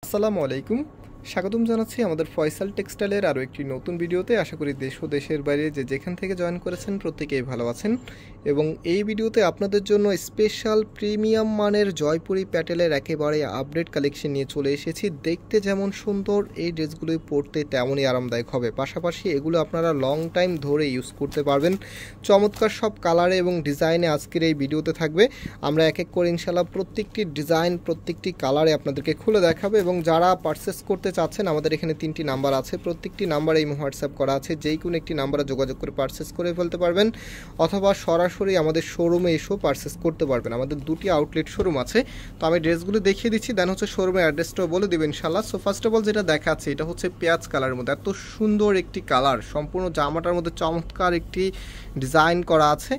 আসসালামু আলাইকুম। স্বাগতম জানাচ্ছি আমাদের ফয়সাল টেক্সটাইলের আরও একটি নতুন ভিডিওতে। আশা করি দেশ ও দেশের বাইরে যেখান থেকে জয়েন করেছেন প্রত্যেকেই ভালো আছেন। এবং এই ভিডিওতে আপনাদের জন্য স্পেশাল প্রিমিয়াম মানের জয়পুরি প্যাটেলের একেবারে আপডেট কালেকশন নিয়ে চলে এসেছি। দেখতে যেমন সুন্দর, এই ড্রেসগুলো পরতে তেমনই আরামদায়ক হবে। পাশাপাশি এগুলো আপনারা লং টাইম ধরে ইউজ করতে পারবেন। চমৎকার সব কালারে এবং ডিজাইনে আজকের এই ভিডিওতে থাকবে। আমরা এক এক করে ইনশাল্লাহ প্রত্যেকটি ডিজাইন, প্রত্যেকটি কালারে আপনাদেরকে খুলে দেখাবো। এবং যারা পারচেস করতে চাচ্ছেন, আমাদের এখানে 3টি নাম্বার আছে, প্রত্যেকটি নাম্বারে এই হোয়াটসঅ্যাপ করা আছে, যেই কোনো একটি নাম্বারে যোগাযোগ করে পারচেস করে ফেলতে পারবেন, অথবা সরাসরি আমাদের শোরুমে এসেও পারচেস করতে পারবেন। আমাদের 2টি আউটলেট শোরুম আছে। তো আমি ড্রেসগুলো দেখিয়ে দিচ্ছি, দেন হচ্ছে শোরুমের অ্যাড্রেসটাও বলে দেবেন ইনশাল্লাহ। সো ফার্স্ট অফ অল যেটা দেখাচ্ছে, এটা হচ্ছে পেঁয়াজ কালারের মধ্যে, এত সুন্দর একটি কালার, সম্পূর্ণ জামাটার মধ্যে চমৎকার একটি ডিজাইন করা আছে।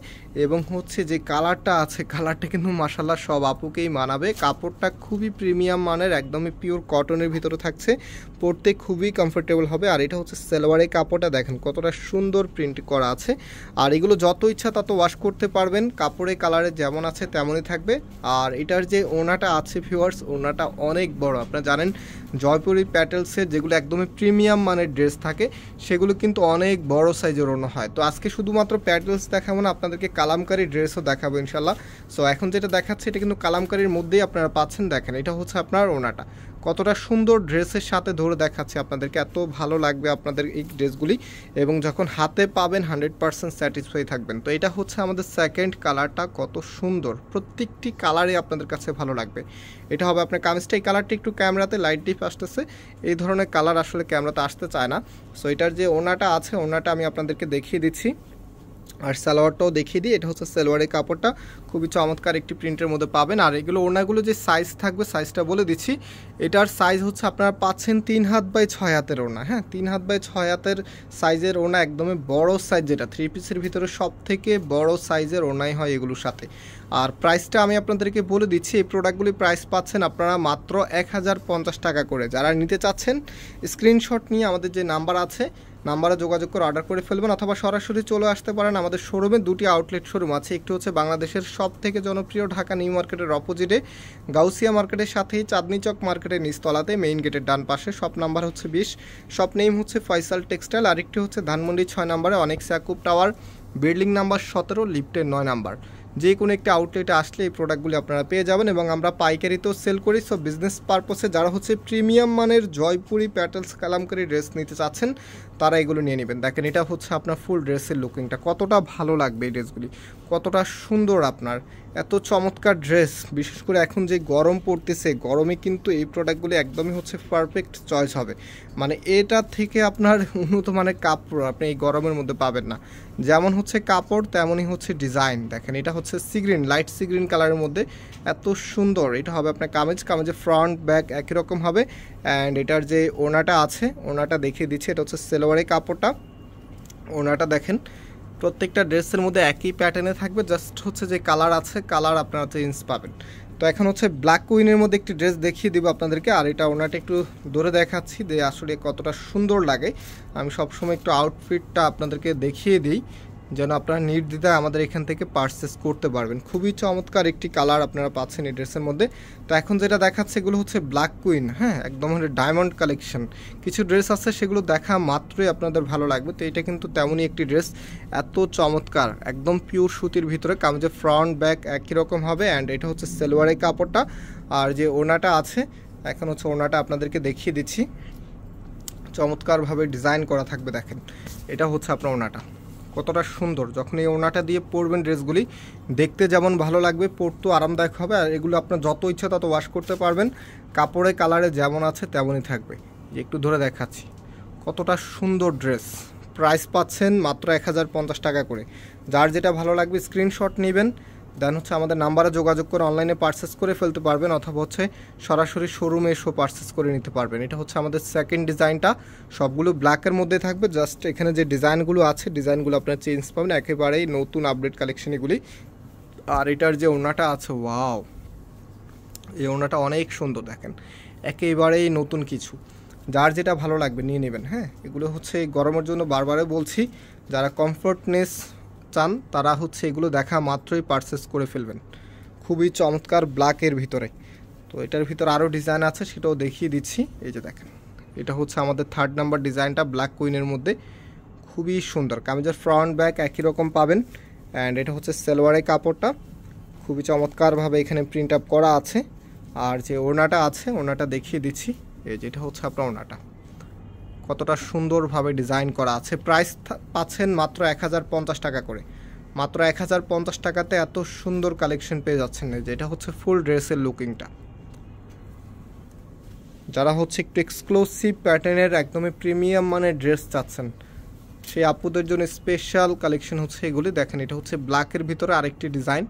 এবং হচ্ছে যে কালারটা আছে, কালারটা কিন্তু মাশাআল্লাহ সব আপুকেই মানাবে। কাপড়টা খুবই প্রিমিয়াম মানের, একদমই পিওর কটনের ভিতরে থাকছে, পরতে খুবই কমফোর্টেবল হবে। আর এটা হচ্ছে সালোয়ারের কাপড়টা দেখেন কতটা সুন্দর প্রিন্ট করা আছে। আর এগুলো যত ইচ্ছা তত ওয়াশ করতে পারবেন, কাপড়ের কালারে যেমন আছে তেমনই থাকবে। আর এটার যে ওড়নাটা আছে ভিউয়ার্স, ওড়নাটা অনেক বড়। আপনারা জানেন জয়পুরি প্যাটেলসের যেগুলো একদমই প্রিমিয়াম মানের ড্রেস থাকে, সেগুলো কিন্তু অনেক বড় সাইজের ওড়না হয়। তো আজকে শুধুমাত্র প্যাটেলস দেখাবো না, আপনাদেরকে কালামকারী ড্রেসও দেখাবো ইনশাল্লাহ। সো এখন যেটা দেখাচ্ছে, এটা কিন্তু কালামকারীর মধ্যেই আপনারা পাচ্ছেন। দেখেন এটা হচ্ছে আপনার ওড়নাটা, কতটা সুন্দর ড্রেসের সাথে ধরে দেখাচ্ছে আপনাদেরকে, এত ভালো লাগবে আপনাদের এই ড্রেসগুলি। এবং যখন হাতে পাবেন 100% স্যাটিসফাই থাকবেন। তো এটা হচ্ছে আমাদের সেকেন্ড কালারটা, কত সুন্দর, প্রত্যেকটি কালারই আপনাদের কাছে ভালো লাগবে। এটা হবে আপনার কামিজটা, এই কালারটা একটু ক্যামেরাতে লাইট ডিপ আসতেছে, এই ধরনের কালার আসলে ক্যামেরাতে আসতে চায় না। সো এটার যে ওড়নাটা আছে, ওড়নাটা আমি আপনাদেরকে দেখিয়ে দিচ্ছি, আর সালোয়ারটাও দেখিয়ে দিই। এটা হচ্ছে সালোয়ারের কাপড়টা, খুবই চমৎকার একটি প্রিন্টের মধ্যে পাবেন। আর এগুলো ওড়নাগুলো যে সাইজ থাকবে, সাইজটা বলে দিচ্ছি। এটার সাইজ হচ্ছে আপনারা পাচ্ছেন 3 হাত বাই 6 হাতের ওড়না। হ্যাঁ, 3 হাত বাই 6 হাতের সাইজের ওড়না, একদমই বড় সাইজ, যেটা 3 পিসের ভিতরে সব থেকে বড় সাইজের ওড়নাই হয় এগুলোর সাথে। আর প্রাইসটা আমি আপনাদেরকে বলে দিচ্ছি, এই প্রোডাক্টগুলি প্রাইস পাচ্ছেন আপনারা মাত্র 1050 টাকা করে। যারা নিতে চাচ্ছেন স্ক্রিনশট নিয়ে আমাদের যে নাম্বার আছে, নাম্বারে যোগাযোগ করে অর্ডার করে ফেলবেন, অথবা সরাসরি চলে আসতে পারেন। আমাদের শোরুমে 2টি আউটলেট শোরুম আছে। একটি হচ্ছে বাংলাদেশের সব থেকে জনপ্রিয় ঢাকা নিউ মার্কেটের অপোজিটে, গাউসিয়া মার্কেটের সাথেই চাঁদনি চক মার্কেটের নিচতলাতে, মেইন গেটের ডান পাশে। শপ নাম্বার হচ্ছে 20, শপ নেম হচ্ছে ফয়সাল টেক্সটাইল। আরেকটি হচ্ছে ধানমন্ডি 6 নম্বরে অনেক স্যাকুব টাওয়ার, বিল্ডিং নাম্বার 17, লিফটের 9 নাম্বার। যে কোনো একটি আউটলেটে আসলে এই প্রোডাক্টগুলি আপনারা পেয়ে যাবেন। এবং আমরা পাইকারিতেও সেল করি। সব বিজনেস পারপসে যারা হচ্ছে প্রিমিয়াম মানের জয়পুরি প্যাটেলস কালামকারী ড্রেস নিতে চাচ্ছেন, তারা এগুলো নিয়ে নেবেন। দেখেন এটা হচ্ছে আপনার ফুল ড্রেসের লুকিংটা, কতটা ভালো লাগবে এই ড্রেসগুলি, কতটা সুন্দর আপনার, এত চমৎকার ড্রেস। বিশেষ করে এখন যে গরম পড়তেছে, গরমে কিন্তু এই প্রোডাক্টগুলি একদমই হচ্ছে পারফেক্ট চয়েস হবে। মানে এটা থেকে আপনার উন্নত মানের কাপড় আপনি এই গরমের মধ্যে পাবেন না। যেমন হচ্ছে কাপড়, তেমনই হচ্ছে ডিজাইন। দেখেন এটা হচ্ছে sea green, light sea green কালারের মধ্যে, এত সুন্দর। এটা হবে আপনার কামিজের ফ্রন্ট ব্যাক একই রকম হবে। অ্যান্ড এটার যে ওড়নাটা আছে, ওড়নাটা দেখিয়ে দিচ্ছি, এটা হচ্ছে সালোয়ারের কাপড়টা। ওড়নাটা দেখেন প্রত্যেকটা ড্রেসের মধ্যে একই প্যাটার্নে থাকবে, জাস্ট হচ্ছে যে কালার আছে, কালার আপনারা চেঞ্জ পাবেন। তো এখন হচ্ছে ব্ল্যাক কুইনের মধ্যে একটি ড্রেস দেখিয়ে দিব আপনাদেরকে। আর এটা ওনাটা একটু ধরে দেখাচ্ছি যে আসলে কতটা সুন্দর লাগে। আমি সবসময় একটু আউটফিটটা আপনাদেরকে দেখিয়ে দিই, যেন আপনারা নির্দ্বিধায় আমাদের এখান থেকে পারচেস করতে পারবেন। খুবই চমৎকার একটি কালার আপনারা পাচ্ছেন এই ড্রেসের মধ্যে। তো এখন যেটা দেখাচ্ছে, এগুলো হচ্ছে ব্ল্যাক কুইন। হ্যাঁ, একদম হচ্ছে ডায়মন্ড কালেকশন। কিছু ড্রেস আছে সেগুলো দেখা মাত্রই আপনাদের ভালো লাগবে, তো এটা কিন্তু তেমনই একটি ড্রেস, এত চমৎকার, একদম পিওর সুতির ভিতরে, কামিজের ফ্রন্ট ব্যাক একই রকম হবে। অ্যান্ড এটা হচ্ছে সালোয়ারের কাপড়টা। আর যে ওড়নাটা আছে, এখন হচ্ছে ওড়নাটা আপনাদেরকে দেখিয়ে দিচ্ছি, চমৎকারভাবে ডিজাইন করা থাকবে। দেখেন এটা হচ্ছে আপনার ওড়নাটা, কতটা সুন্দর। যখন এই ওড়নাটা দিয়ে পরবেন, ড্রেসগুলি দেখতে যেমন ভালো লাগবে, পরতেও আরামদায়ক হবে। আর এগুলো আপনার যত ইচ্ছা তত ওয়াশ করতে পারবেন, কাপড়ের কালারে যেমন আছে তেমনই থাকবে। যে একটু ধরে দেখাচ্ছি, কতটা সুন্দর ড্রেস। প্রাইস পাচ্ছেন মাত্র 1050 টাকা করে। যার যেটা ভালো লাগবে স্ক্রিনশট নেবেন, দেন হচ্ছে আমাদের নাম্বারে যোগাযোগ করে অনলাইনে পারচেস করে ফেলতে পারবেন, অথবা হচ্ছে সরাসরি শোরুমে এসেও পারচেস করে নিতে পারবেন। এটা হচ্ছে আমাদের সেকেন্ড ডিজাইনটা, সবগুলো ব্ল্যাকের মধ্যে থাকবে। জাস্ট এখানে যে ডিজাইনগুলো আছে, ডিজাইনগুলো আপনারা চেঞ্জ পাবেন, একেবারেই নতুন আপডেট কালেকশন এগুলি। আর এটার যে ওড়নাটা আছে, ওয়াও, এই ওড়নাটা অনেক সুন্দর। দেখেন একেবারেই নতুন কিছু, যার যেটা ভালো লাগবে নিয়ে নেবেন। হ্যাঁ, এগুলো হচ্ছে গরমের জন্য বারবারে বলছি, যারা কমফোর্টনেস চান তারা হচ্ছে এগুলো দেখা মাত্রই পারচেস করে ফেলবেন। খুবই চমৎকার ব্ল্যাকের ভিতরে, তো এটার ভিতর আরও ডিজাইন আছে, সেটাও দেখিয়ে দিচ্ছি। এই যে দেখেন, এটা হচ্ছে আমাদের 3rd নাম্বার ডিজাইনটা ব্ল্যাক কুইনের মধ্যে, খুবই সুন্দর। কামিজের ফ্রন্ট ব্যাক একই রকম পাবেন। অ্যান্ড এটা হচ্ছে সালোয়ারের কাপড়টা, খুবই চমৎকারভাবে এখানে প্রিন্ট আপ করা আছে। আর যে ওড়নাটা আছে, ওড়নাটা দেখিয়ে দিচ্ছি। এই যেটা হচ্ছে আপনার ওড়নাটা, কতটা সুন্দরভাবে ডিজাইন করা আছে। প্রাইস পাচ্ছেন মাত্র 1050 টাকা করে। মাত্র 1050 টাকাতে এত সুন্দর কালেকশন পেয়ে যাচ্ছেন। যেটা হচ্ছে ফুল ড্রেসের লুকিংটা। যারা হচ্ছে একটু এক্সক্লুসিভ প্যাটার্নের একদমই প্রিমিয়াম মানের ড্রেস চাচ্ছেন, সেই আপুদের জন্য স্পেশাল কালেকশন হচ্ছে এগুলি। দেখেন, এটা হচ্ছে ব্ল্যাকের ভিতরে আরেকটি ডিজাইন,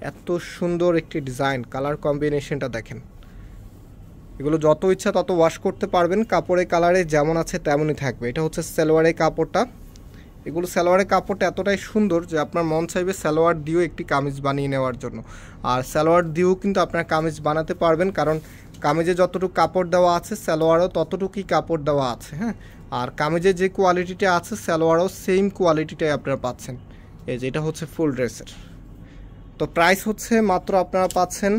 এত সুন্দর একটি ডিজাইন, কালার কম্বিনেশনটা দেখেন। এগুলো যত ইচ্ছা তত ওয়াশ করতে পারবেন, কাপড়ের কালারে যেমন আছে তেমনই থাকবে। এটা হচ্ছে সালোয়ারের কাপড়টা। এগুলো সালোয়ারের কাপড়টা এতটাই সুন্দর যে আপনার মন চাইবে সালোয়ার দিয়েও একটি কামিজ বানিয়ে নেওয়ার জন্য। আর সালোয়ার দিয়েও কিন্তু আপনার কামিজ বানাতে পারবেন, কারণ কামিজে যতটুকু কাপড় দেওয়া আছে সালোয়ারও ততটুকুই কাপড় দেওয়া আছে। হ্যাঁ, আর কামিজে যে কোয়ালিটিটা আছে সালোয়ারও সেম কোয়ালিটিটাই আপনারা পাচ্ছেন। এই যে এটা হচ্ছে ফুল ড্রেসের। তো প্রাইস হচ্ছে মাত্র আপনারা পাচ্ছেন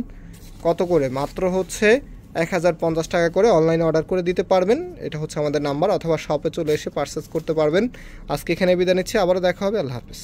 কত করে? মাত্র হচ্ছে 1050 টাকা করে। অনলাইনে অর্ডার করে দিতে পারবেন। এটা হচ্ছে আমাদের নাম্বার, অথবা শপে চলে এসে পারচেস করতে পারবেন। আজকে এখানে বিদায় নিচ্ছি, আবারও দেখা হবে। আল্লাহ হাফেজ।